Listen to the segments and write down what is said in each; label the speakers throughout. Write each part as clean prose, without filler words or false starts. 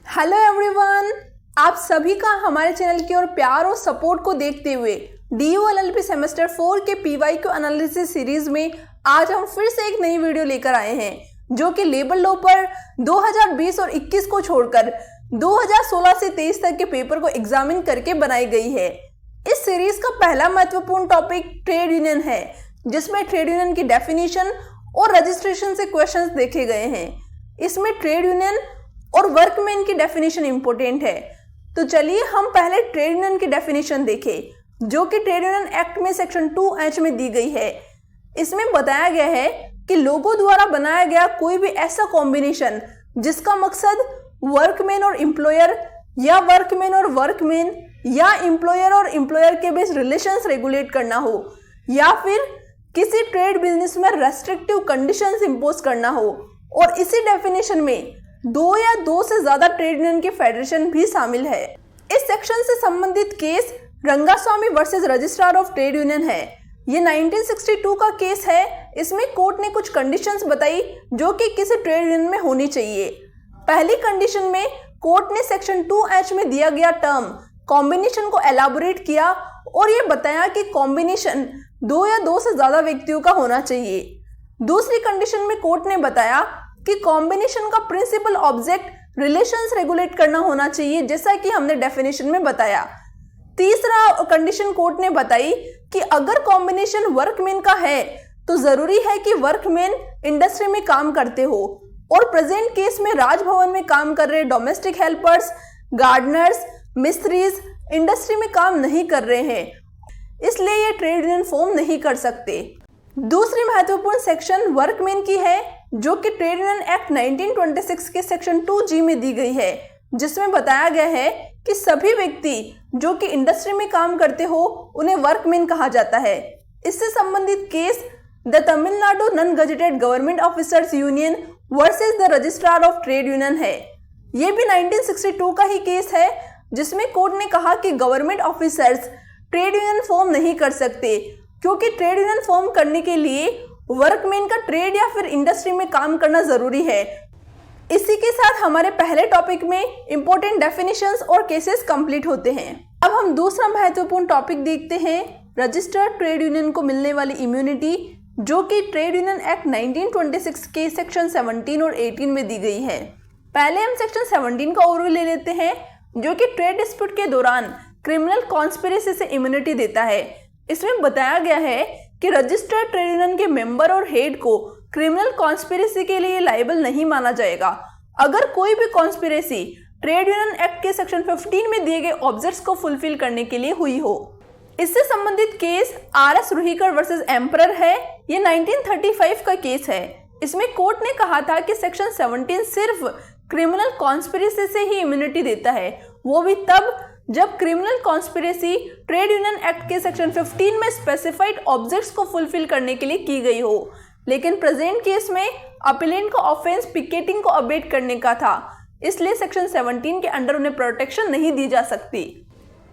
Speaker 1: Hello everyone, आप सभी का हमारे चैनल की ओर प्यार और सपोर्ट को देखते हुए DO LLB सेमेस्टर 4 के PYQ एनालिसिस सीरीज में आज हम फिर से एक नई वीडियो लेकर आए हैं जो कि लेबर लॉ पर 2020 और 21 को छोड़कर 2016 से 23 तक के पेपर को एग्जामिन करके बनाई गई है। इस सीरीज का पहला महत्वपूर्ण टॉपिक ट्रेड यूनियन है, जिसमें ट्रेड यूनियन की डेफिनेशन और रजिस्ट्रेशन से क्वेश्चंस देखे गए हैं। इसमें ट्रेड यूनियन और वर्कमैन की डेफिनेशन इंपॉर्टेंट है। तो चलिए हम पहले ट्रेड यूनियन की डेफिनेशन देखें, जो कि ट्रेड यूनियन एक्ट में सेक्शन 2H में दी गई है। इसमें बताया गया है कि लोगों द्वारा बनाया गया कोई भी ऐसा कॉम्बिनेशन जिसका मकसद वर्कमैन और एम्प्लॉयर या वर्कमैन और वर्कमैन या एम्प्लॉयर और एम्प्लॉयर के बीच रिलेशंस रेगुलेट करना हो, या फिर किसी ट्रेड बिजनेस में रेस्ट्रिक्टिव कंडीशंस इंपोज करना हो। और इसी डेफिनेशन में दो या दो से ज्यादा ट्रेड यूनियन की फेडरेशन भी शामिल है। इस सेक्शन से संबंधित case Rangaswamy versus registrar of trade union है। ये 1962 का केस है। इसमें कोर्ट ने कुछ कंडीशंस बताई जो कि किसी ट्रेड यूनियन में होनी चाहिए। पहली कंडीशन में कोर्ट ने सेक्शन 2H में दिया गया टर्म कॉम्बिनेशन को एलाबोरेट किया और ये बताया कि कॉम्बिनेशन दो या दो से ज्यादा व्यक्तियों का होना चाहिए। दूसरी कंडीशन में कोर्ट ने बताया कि कॉम्बिनेशन का प्रिंसिपल ऑब्जेक्ट रिलेशंस रेगुलेट करना होना चाहिए, जैसा कि हमने डेफिनेशन में बताया। तीसरा कंडीशन कोर्ट ने बताई कि अगर कॉम्बिनेशन वर्कमैन का है तो जरूरी है कि वर्कमैन इंडस्ट्री में काम करते हो, और प्रेजेंट केस में राजभवन में काम कर रहे डोमेस्टिक हेल्पर्स, गार्डनर्स, मिस्त्रीज इंडस्ट्री में काम नहीं कर रहे हैं, इसलिए ये ट्रेड यूनियन फॉर्म नहीं कर सकते। दूसरी महत्वपूर्ण सेक्शन वर्कमैन की है, जो कि ट्रेड यूनियन एक्ट 1926 के सेक्शन 2G में दी गई है, जिसमें बताया गया है कि सभी व्यक्ति जो कि इंडस्ट्री में काम करते हो उन्हें वर्कमैन कहा जाता है। इससे संबंधित case the Tamil Nadu non gazetted government officers union versus the registrar of trade union है। यह भी 1962 का ही केस है, जिसमें कोर्ट ने कहा कि government officers trade union form नहीं कर सकते, क्योंकि ट्रेड यूनियन फॉर्म करने के लिए वर्कमैन का ट्रेड या फिर इंडस्ट्री में काम करना जरूरी है। इसी के साथ हमारे पहले टॉपिक में इंपॉर्टेंट डेफिनेशंस और केसेस कंप्लीट होते हैं। अब हम दूसरा महत्वपूर्ण टॉपिक देखते हैं, रजिस्टर्ड ट्रेड यूनियन को मिलने वाली इम्यूनिटी, जो कि ट्रेड यूनियन एक्ट 1926 के सेक्शन 17 और 18 में दी गई है। पहले हम सेक्शन 17 का ओवरव्यू ले लेते हैं, जो कि ट्रेड डिस्प्यूट के दौरान क्रिमिनल कॉन्स्पिरेसी से इम्यूनिटी देता है। इसमें बताया गया है कि रजिस्टर्ड ट्रेड यूनियन के मेंबर और हेड को क्रिमिनल कॉन्स्पिरेसी के लिए लायबल नहीं माना जाएगा अगर कोई भी कॉन्स्पिरेसी ट्रेड यूनियन एक्ट के सेक्शन 15 में दिए गए ऑब्जेक्ट्स को फुलफिल करने के लिए हुई हो। इससे संबंधित केस RS रूहीकर वर्सेस एम्परर है। ये 1935 का केस है। इसमें कोर्ट ने कहा था कि सेक्शन 17 सिर्फ क्रिमिनल कॉन्स्पिरेसी से ही इम्यूनिटी देता है, वो भी तब जब criminal conspiracy trade union act के सेक्शन 15 में स्पेसिफाइड ऑब्जेक्ट्स को फुलफिल करने के लिए की गई हो। लेकिन प्रेजेंट केस में अपीलेंट का ऑफेंस पिकेटिंग को अबेट करने का था, इसलिए सेक्शन 17 के अंडर उन्हें प्रोटेक्शन नहीं दी जा सकती।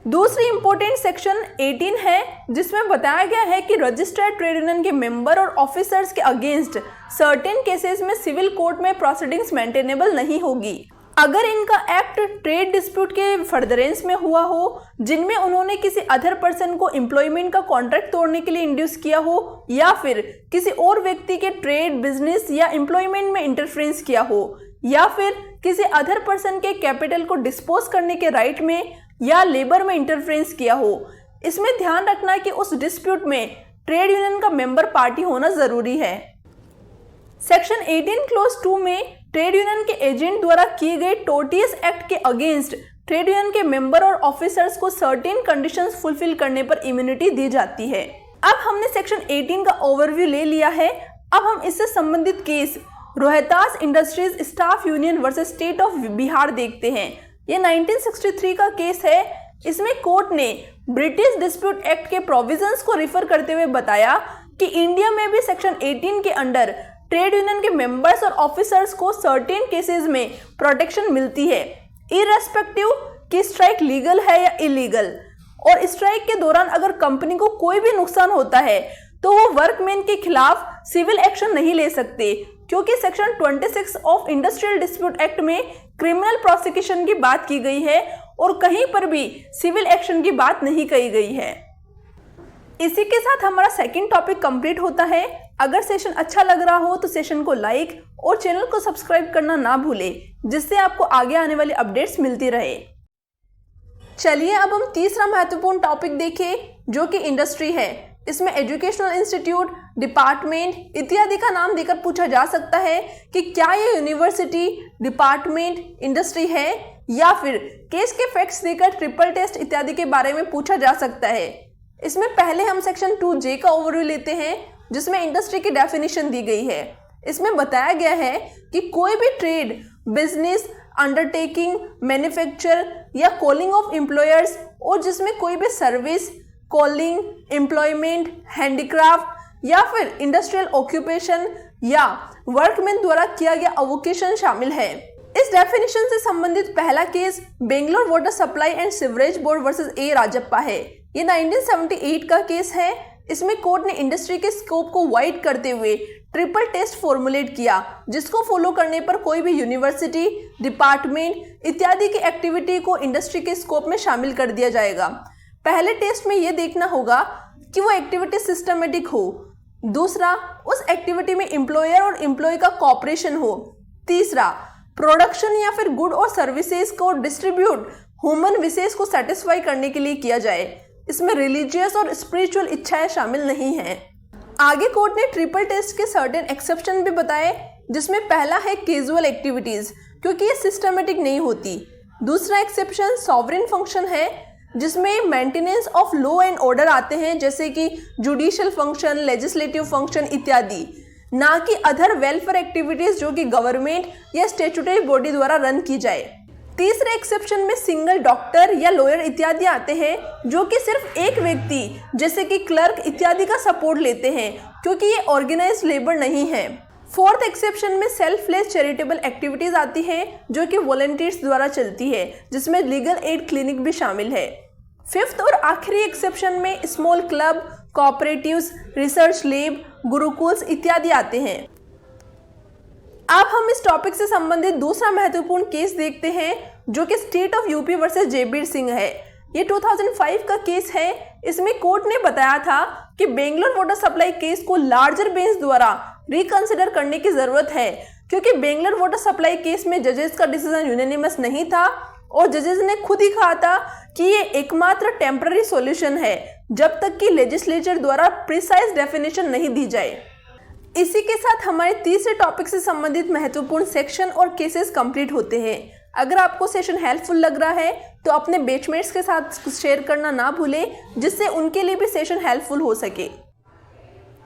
Speaker 1: दूसरी इंपॉर्टेंट सेक्शन 18 है, जिसमें बताया गया है कि रजिस्टर्ड ट्रेड यूनियन के मेंबर और ऑफिसर्स के अगेंस्ट सर्टेन केसेस में सिविल कोर्ट में प्रोसीडिंग्स मेंटेनेबल नहीं होगी अगर इनका एक्ट ट्रेड डिस्प्यूट के फर्दरेंस में हुआ हो, जिनमें उन्होंने किसी अदर पर्सन को एम्प्लॉयमेंट का कॉन्ट्रैक्ट तोड़ने के लिए इंड्यूस किया हो, या फिर किसी और व्यक्ति के ट्रेड, बिजनेस या एम्प्लॉयमेंट में इंटरफेरेंस किया हो, या फिर किसी अदर पर्सन के कैपिटल को डिस्पोज करने के राइट में या लेबर में इंटरफेरेंस किया हो। इसमें ध्यान रखना कि उस डिस्प्यूट में ट्रेड यूनियन का मेंबर पार्टी होना जरूरी है। सेक्शन 18 क्लोज 2 में ट्रेड यूनियन के एजेंट द्वारा किए गए टोर्टियस एक्ट के अगेंस्ट ट्रेड यूनियन के मेंबर और ऑफिसर्स को सर्टेन कंडीशंस फुलफिल करने पर इम्यूनिटी दी जाती है। अब हमने सेक्शन 18 का ओवरव्यू ले लिया है। अब हम इससे संबंधित case Rohtas industries staff union versus state of Bihar देखते हैं। ये 1963 का केस है। इसमें कोर्ट ने ब्रिटिश डिस्प्यूट एक्ट के प्रोविजंस को रिफर करते हुए बताया कि इंडिया में भी सेक्शन 18 के अंडर ट्रेड यूनियन के मेंबर्स और ऑफिसर्स को सर्टेन केसेस में प्रोटेक्शन मिलती है, इररेस्पेक्टिव कि स्ट्राइक लीगल है या इलीगल। और स्ट्राइक के दौरान अगर कंपनी को कोई भी नुकसान होता है तो वो वर्कमैन के खिलाफ सिविल एक्शन नहीं ले सकते, क्योंकि section 26 of industrial dispute act में क्रिमिनल प्रोसिक्यूशन की बात की गई है और कहीं पर भी सिविल एक्शन की बात नहीं कही गई है। इसी के साथ हमारा सेकंड टॉपिक कंप्लीट होता है। अगर सेशन अच्छा लग रहा हो तो सेशन को लाइक और चैनल को सब्सक्राइब करना ना भूलें, जिससे आपको आगे आने वाली अपडेट्स मिलती रहे। चलिए अब हम तीसरा महत्वपूर्ण टॉपिक देखें, जो कि इंडस्ट्री है। इसमें एजुकेशनल इंस्टीट्यूट, डिपार्टमेंट इत्यादि का नाम देकर पूछा जा सकता है कि क्या ये यूनिवर्सिटी, डिपार्टमेंट, इंडस्ट्री है, या फिर केस के फैक्ट्स देकर ट्रिपल टेस्ट इत्यादि के बारे में पूछा जा सकता है। इसमें पहले हम सेक्शन 2J का ओवरव्यू लेते हैं, जिसमें इंडस्ट्री की डेफिनेशन दी गई है। इसमें बताया गया है कि कोई भी ट्रेड, बिजनेस, अंडरटेकिंग, मैन्युफैक्चर या कॉलिंग ऑफ एम्प्लॉयर्स, और जिसमें कोई भी सर्विस, कॉलिंग, एम्प्लॉयमेंट, हैंडीक्राफ्ट या फिर इंडस्ट्रियल ऑक्यूपेशन या वर्कमैन द्वारा किया गया अवोकेशन शामिल है। इस डेफिनेशन से संबंधित पहला case Bangalore water supply and sewerage board versus A Rajappa है। ये 1978 का केस है। इसमें कोर्ट ने इंडस्ट्री के स्कोप को वाइड करते हुए ट्रिपल टेस्ट फॉर्मुलेट किया, जिसको फॉलो करने पर कोई भी यूनिवर्सिटी, डिपार्टमेंट इत्यादि की एक्टिविटी को इंडस्ट्री के स्कोप में शामिल कर दिया जाएगा। पहले टेस्ट में यह देखना होगा कि वो एक्टिविटी सिस्टमेटिक हो। दूसरा, उस एक्टिविटी में एम्प्लॉयर और एम्प्लॉय का कॉपरेशन हो। तीसरा, प्रोडक्शन या फिर गुड और सर्विसेज को डिस्ट्रीब्यूट ह्यूमन विशेष को सेटिस्फाई करने के लिए किया जाए। इसमें रिलीजियस और स्पिरिचुअल इच्छाएं शामिल नहीं हैं। आगे कोर्ट ने ट्रिपल टेस्ट के सर्टेन एक्सेप्शन भी बताए, जिसमें पहला है कैजुअल एक्टिविटीज, क्योंकि ये सिस्टमेटिक नहीं होती। दूसरा एक्सेप्शन सॉवरेन फंक्शन है, जिसमें maintenance of law and order आते हैं, जैसे कि जुडिशियल फंक्शन, लेजिस्लेटिव फंक्शन इत्यादि, ना कि अदर वेलफेयर एक्टिविटीज जो कि गवर्नमेंट या स्टैट्यूटरी बॉडी द्वारा रन की जाए। तीसरे एक्सेप्शन में सिंगल डॉक्टर या लॉयर इत्यादि आते हैं, जो कि सिर्फ एक व्यक्ति जैसे कि क्लर्क इत्यादि का सपोर्ट लेते हैं, क्योंकि ये ऑर्गेनाइज्ड लेबर नहीं है। फोर्थ एक्सेप्शन में सेल्फलेस चैरिटेबल एक्टिविटीज आती है, जो कि वॉलंटियर्स द्वारा चलती है, जिसमें लीगल एड क्लिनिक भी शामिल है। फिफ्थ और आखिरी एक्सेप्शन में small club, cooperatives, research lab, gurukuls इत्यादि आते हैं। अब हम इस टॉपिक से संबंधित दूसरा महत्वपूर्ण केस देखते हैं, जो कि state of UP versus Jaibir Singh है। ये 2005 का केस है। इसमें कोर्ट ने बताया था कि बेंगलोर वाटर सप्लाई केस को लार्जर बेंच द्वारा रिकंसिडर करने की जरूरत है, क्योंकि बेंगलोर वाटर सप्लाई केस में जजेस का डिसीजन यूनानिमस नहीं था और जजेस ने खुद ही कहा था कि ये एकमात्र टेम्पररी सॉल्यूशन है, जब तक कि लेजिस्लेचर द्वारा प्रिसाइज डेफिनेशन नहीं दी जाए। इसी के साथ हमारे तीसरे टॉपिक से संबंधित महत्वपूर्ण सेक्शन और केसेस कंप्लीट होते हैं। अगर आपको सेशन हेल्पफुल लग रहा है तो अपने बैचमेट्स के साथ शेयर करना ना भूलें, जिससे उनके लिए भी सेशन हेल्पफुल हो सके।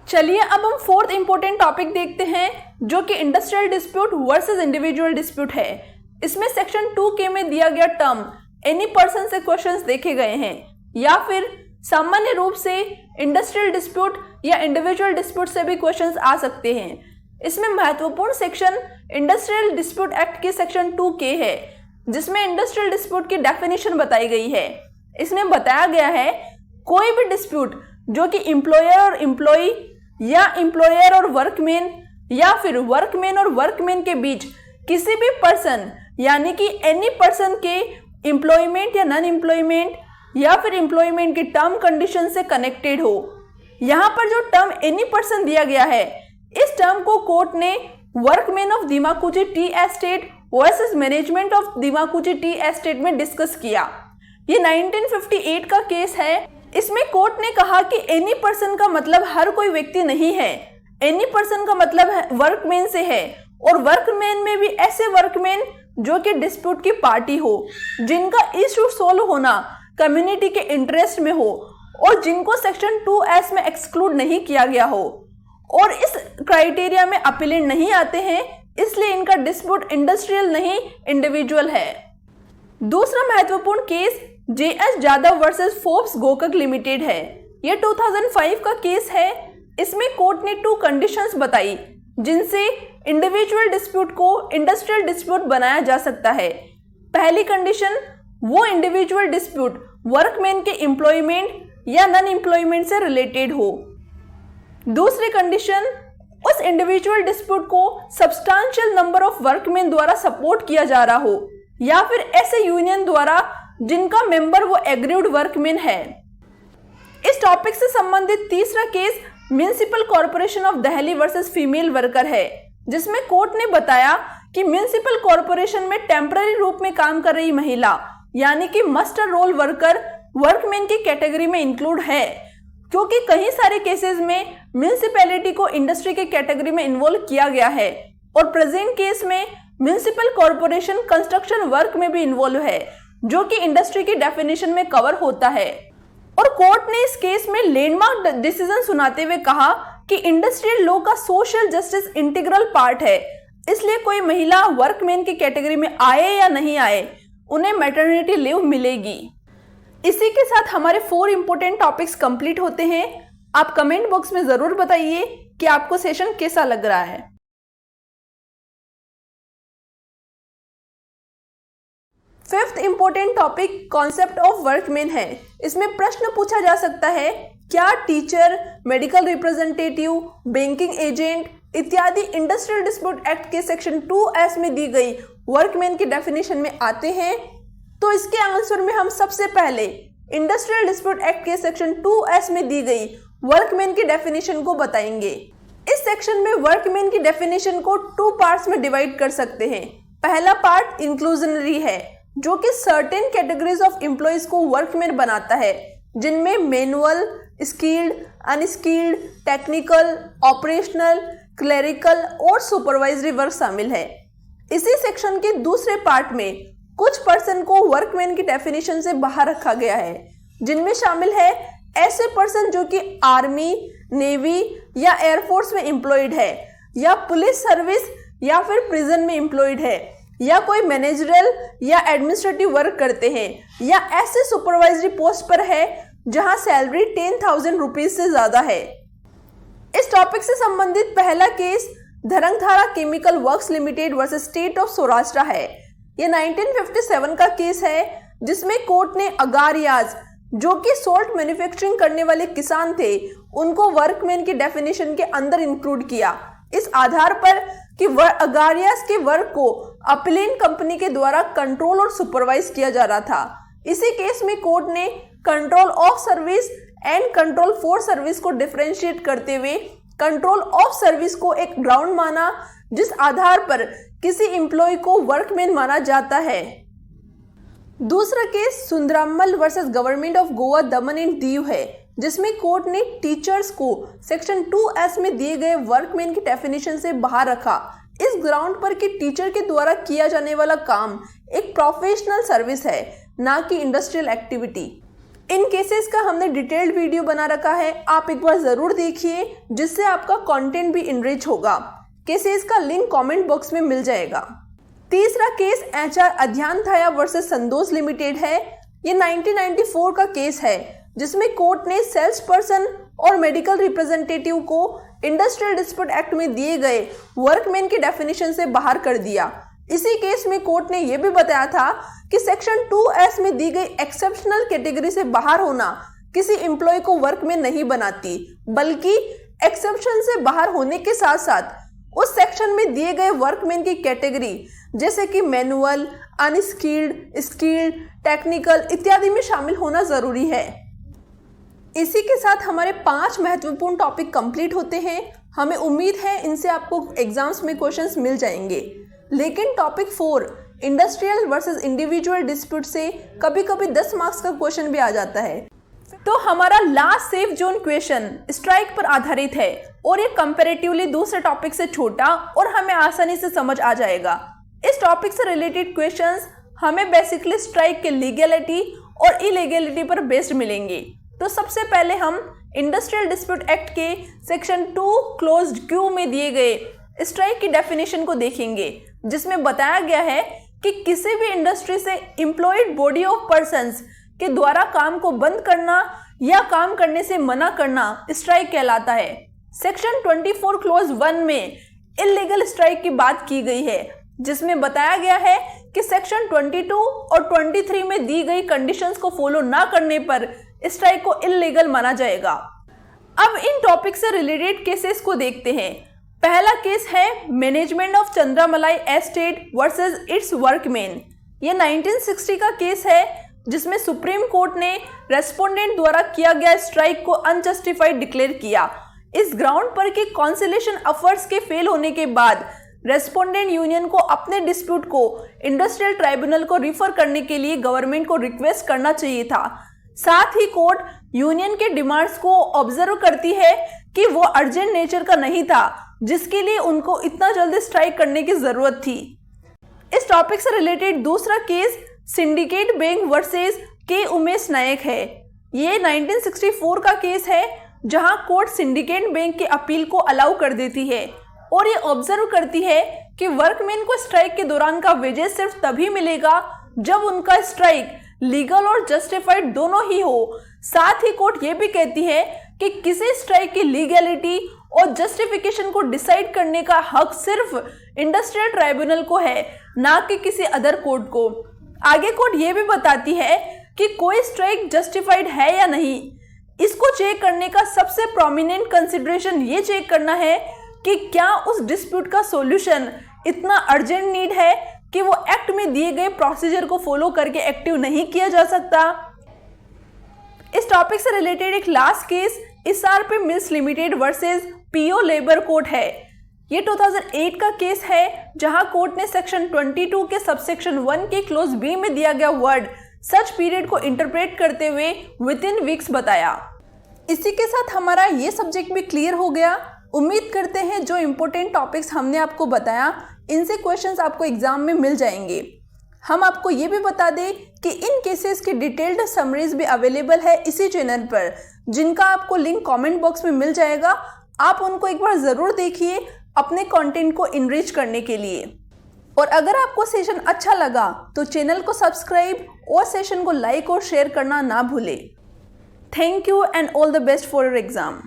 Speaker 1: चलिए अब हम फोर्थ इंपॉर्टेंट टॉपिक देखते हैं, जो कि industrial dispute versus individual dispute है। इसमें सेक्शन 2K में दिया गया टर्म एनी पर्सन से क्वेश्चंस देखे गए हैं, या फिर सामान्य रूप से इंडस्ट्रियल डिस्प्यूट या इंडिविजुअल डिस्प्यूट से भी क्वेश्चंस आ सकते हैं। इसमें महत्वपूर्ण सेक्शन इंडस्ट्रियल डिस्प्यूट एक्ट के सेक्शन 2K है, जिसमें इंडस्ट्रियल डिस्प्यूट की डेफिनेशन बताई गई है। इसमें बताया गया है कोई भी डिस्प्यूट जो कि एम्प्लॉयर और एम्प्लॉई या एम्प्लॉयर और वर्कमैन या फिर वर्कमैन और वर्कमैन के बीच किसी भी पर्सन यानी कि एनी पर्सन के एम्प्लॉयमेंट या नॉन एम्प्लॉयमेंट या फिर एम्प्लॉयमेंट की टर्म कंडीशन से कनेक्टेड हो। यहाँ पर जो टर्म एनी पर्सन दिया गया है, इस टर्म को कोर्ट ने workman of Dimakuchi tea estate versus management of Dimakuchi tea estate में डिस्कस किया। ये 1958 का केस है। इसमें कोर्ट ने कहा कि एनी पर्सन का मतलब हर कोई व्यक्ति नहीं है, एनी पर्सन का मतलब वर्कमैन से है, और वर्कमैन में भी ऐसे वर्कमैन जो कि डिस्प्यूट की पार्टी हो, जिनका इशू सोल्व होना कम्युनिटी के इंटरेस्ट में हो और जिनको सेक्शन 2S में एक्सक्लूड नहीं किया गया हो और इस क्राइटेरिया में अपीलेंट नहीं आते हैं, इसलिए इनका डिस्प्यूट इंडस्ट्रियल नहीं इंडिविजुअल है। दूसरा महत्वपूर्ण case JS Jadhav versus Forbes Gokak limited है। यह 2005 का केस है। इसमें कोर्ट ने 2 कंडीशंस बताई जिनसे इंडिविजुअल डिस्प्यूट को इंडस्ट्रियल डिस्प्यूट बनाया जा सकता है। पहली कंडीशन, वो इंडिविजुअल डिस्प्यूट वर्कमैन के एम्प्लॉयमेंट या नॉन एम्प्लॉयमेंट से रिलेटेड हो। दूसरी कंडीशन, उस इंडिविजुअल डिस्प्यूट को सब्सटैंशियल नंबर ऑफ वर्कमैन द्वारा सपोर्ट किया जा रहा हो, या फिर ऐसे यूनियन द्वारा जिनका मेंबर वो एग्रीड वर्कमैन है। इस टॉपिक से संबंधित तीसरा case municipal corporation of Delhi versus female worker है, जिसमें कोर्ट ने बताया कि म्युनिसिपल कॉर्पोरेशन में टेम्पररी रूप में काम कर रही महिला यानी कि मास्टर रोल वर्कर वर्कमैन की कैटेगरी में इंक्लूड है, क्योंकि कई सारे केसेस में म्युनिसिपैलिटी को इंडस्ट्री के कैटेगरी में इन्वॉल्व किया गया है और प्रेजेंट केस में म्युनिसिपल कॉर्पोरेशन कंस्ट्रक्शन वर्क में भी इन्वॉल्व है, जो कि इंडस्ट्री की डेफिनेशन में कवर होता है। और कोर्ट ने इस केस में लैंडमार्क डिसीजन सुनाते हुए कहा कि इंडस्ट्रियल लॉ का सोशल जस्टिस इंटीग्रल पार्ट है, इसलिए कोई महिला वर्कमैन की कैटेगरी में आए या नहीं आए, उन्हें मैटरनिटी लीव मिलेगी। इसी के साथ हमारे 4 इंपॉर्टेंट टॉपिक्स कंप्लीट होते हैं। आप कमेंट बॉक्स में जरूर बताइए कि आपको सेशन कैसा लग रहा है। Fifth important topic concept of workman है। इसमें प्रश्न पूछा जा सकता है, क्या teacher, medical representative, banking agent इत्यादि इंडस्ट्रियल डिस्प्यूट एक्ट के सेक्शन 2S में दी गई वर्कमैन की डेफिनेशन में आते हैं? तो इसके आंसर में हम सबसे पहले इंडस्ट्रियल डिस्प्यूट एक्ट के सेक्शन 2S में दी गई वर्कमैन की डेफिनेशन को बताएंगे। इस सेक्शन में वर्कमैन की डेफिनेशन को 2 पार्ट्स में डिवाइड कर सकते हैं। पहला पार्ट इंक्लूजनरी है, जो कि सर्टेन कैटेगरीज ऑफ एम्प्लॉइज को वर्कमैन बनाता है, जिनमें manual, skilled, unskilled, technical, operational, clerical और सुपरवाइजरी वर्क शामिल है। इसी सेक्शन के दूसरे पार्ट में कुछ पर्सन को वर्कमैन की डेफिनेशन से बाहर रखा गया है, जिनमें शामिल है ऐसे पर्सन जो कि आर्मी, नेवी या एयरफोर्स में एम्प्लॉयड है, या पुलिस सर्विस या फिर प्रिजन में एम्प्लॉयड है, या कोई मैनेजरल या एडमिनिस्ट्रेटिव वर्क करते हैं, या ऐसे सुपरवाइजरी पोस्ट पर है जहां सैलरी 10,000 रुपीज से ज्यादा है। इस टॉपिक से संबंधित पहला case Dharangdhara chemical works limited versus state of Saurashtra है। यह 1957 का केस है, जिसमें कोर्ट ने अगारियाज, जो कि सोल्ट मैन्युफैक्चरिंग करने वाले किसान थे, उनको वर्कमैन की डेफिनेशन के अंदर इंक्लूड किया, इस आधार पर कि अगारियाज के वर्क को अपलिन कंपनी के द्वारा कंट्रोल और सुपरवाइज किया जा रहा था। इसी केस में कोर्ट ने control of service and control for service को डिफरेंशिएट करते हुए कंट्रोल ऑफ सर्विस को एक ग्राउंड माना, जिस आधार पर किसी एम्प्लॉय को वर्कमैन माना जाता है। दूसरा case Sundaramal versus government of Goa Daman and Diu है, जिसमें कोर्ट ने टीचर्स को सेक्शन 2S में दिए गए वर्कमैन की डेफिनेशन से बाहर रखा, इस ग्राउंड पर कि टीचर के द्वारा किया जाने वाला काम एक प्रोफेशनल सर्विस है, ना कि इंडस्ट्रियल एक्टिविटी। इन केसेस का हमने डिटेल्ड वीडियो बना रखा है, आप एक बार जरूर देखिए, जिससे आपका कंटेंट भी इनरिच होगा। केसेस का लिंक कमेंट बॉक्स में मिल जाएगा। तीसरा केस HR अध्यानथाया वर्सेस संतोष लिमिटेड है। ये 1994 का केस है, जिसमें कोर्ट ने सेल्स पर्सन और मेडिकल रिप्रेजेंटेटिव को इंडस्ट्रियल डिस्प्यूट एक्ट में दिए गए वर्कमैन की डेफिनेशन से बाहर कर दिया। इसी केस में कोर्ट ने यह भी बताया था कि सेक्शन 2S में दी गई एक्सेप्शनल कैटेगरी से बाहर होना किसी एम्प्लॉय को वर्कमैन नहीं बनाती, बल्कि एक्सेप्शन से बाहर होने के साथ साथ उस सेक्शन में दिए गए वर्कमैन की कैटेगरी जैसे कि मैनुअल, अनस्किल्ड, स्किल्ड, टेक्निकल इत्यादि में शामिल होना जरूरी है। इसी के साथ हमारे 5 महत्वपूर्ण टॉपिक कंप्लीट होते हैं। हमें उम्मीद है इनसे आपको एग्जाम्स में क्वेश्चंस मिल जाएंगे। लेकिन topic 4 industrial versus individual dispute से कभी कभी 10 मार्क्स का क्वेश्चन भी आ जाता है। तो हमारा last safe zone question strike पर आधारित है और ये कंपैरेटिवली दूसरे टॉपिक से छोटा और हमें आसानी से समझ आ जाएगा। इस टॉपिक से रिलेटेड क्वेश्चंस हमें बेसिकली स्ट्राइक के लीगैलिटी और इलीगैलिटी पर बेस्ड मिलेंगे। तो सबसे पहले हम इंडस्ट्रियल डिस्प्यूट एक्ट के सेक्शन 2 क्लोज्ड क्यू में दिए गए स्ट्राइक की डेफिनेशन को देखेंगे, जिसमें बताया गया है कि किसी भी इंडस्ट्री से एम्प्लॉयड बॉडी ऑफ पर्संस के द्वारा काम को बंद करना या काम करने से मना करना स्ट्राइक कहलाता है। सेक्शन 24 क्लोज 1 में इलीगल स्ट्राइक की बात की गई है, जिसमें बताया गया है कि सेक्शन 22 और 23 में दी गई कंडीशंस को फॉलो ना करने पर स्ट्राइक को इलीगल माना जाएगा। अब इन टॉपिक से रिलेटेड केसेस को देखते हैं। पहला केस है management of Chandramalai estate versus its workman. ये 1960 का केस है जिसमें सुप्रीम कोर्ट ने रेस्पोंडेंट द्वारा किया गया स्ट्राइक को अनजस्टिफाइड डिक्लेयर किया। इस ग्राउंड पर कि कॉन्सिलेशन एफर्ट्स के फेल होने के बाद रेस्पोंडेंट यूनियन को अपने डिस्प्यूट को इंडस्ट्रियल ट्राइब्यूनल को रिफर करने के लिए गवर्नमेंट को रिक्वेस्ट करना चाहिए था। साथ ही कोर्ट यूनियन के डिमांड्स को ऑब्जर्व करती है कि वो अर्जेंट नेचर का नहीं था जिसके लिए उनको इतना जल्दी स्ट्राइक करने की जरूरत थी। इस टॉपिक से रिलेटेड दूसरा केस सिंडिकेट बैंक वर्सेस के उमेश नायक है। ये 1964 का केस है जहां कोर्ट सिंडिकेट बैंक के अपील को अलाउ कर देती है और ये ऑब्जर्व करती है कि वर्कमैन को स्ट्राइक के दौरान का वेजेस सिर्फ तभी मिलेगा जब उनका स्ट्राइक लीगल और जस्टिफाइड दोनों ही हो। साथ ही कोर्ट ये भी कहती है कि किसी स्ट्राइक की लीगैलिटी और जस्टिफिकेशन को डिसाइड करने का हक सिर्फ इंडस्ट्रियल ट्राइब्यूनल को है, ना कि किसी अदर कोर्ट को। आगे कोर्ट ये भी बताती है कि कोई स्ट्राइक जस्टिफाइड है या नहीं। इसको चेक करने का सबसे प्रोमिनेंट कंसिडरेशन ये चेक करना है कि क्या उस डिस्प्यूट का सॉल्यूशन इतना अर्जेंट नीड है कि वो एक्ट में दिए गए प्रोसीजर को फॉलो करके एक्टिव नहीं किया जा सकता। इस टॉपिक से रिलेटेड एक last case SRP mills limited versus PO labour court है। ये 2008 का केस है जहां कोर्ट ने सेक्शन 22 के सबसेक्शन 1 के क्लोज बी में दिया गया वर्ड सच पीरियड को इंटरप्रेट करते हुए विद इन वीक्स बताया। इसी के साथ हमारा ये सब्जेक्ट भी क्लियर हो गया। उम्मीद करते हैं जो इम्पोर्टेंट टॉपिक्स हमने आपको बताया इनसे क्वेश्चंस आपको एग्जाम में मिल जाएंगे। हम आपको ये भी बता दें कि इन केसेस की डिटेल्ड समरीज भी अवेलेबल है इसी चैनल पर, जिनका आपको लिंक कमेंट बॉक्स में मिल जाएगा। आप उनको एक बार ज़रूर देखिए अपने कंटेंट को इनरिच करने के लिए। और अगर आपको सेशन अच्छा लगा तो चैनल को सब्सक्राइब और सेशन को लाइक और शेयर करना ना भूलें। Thank you and all the best for your exam.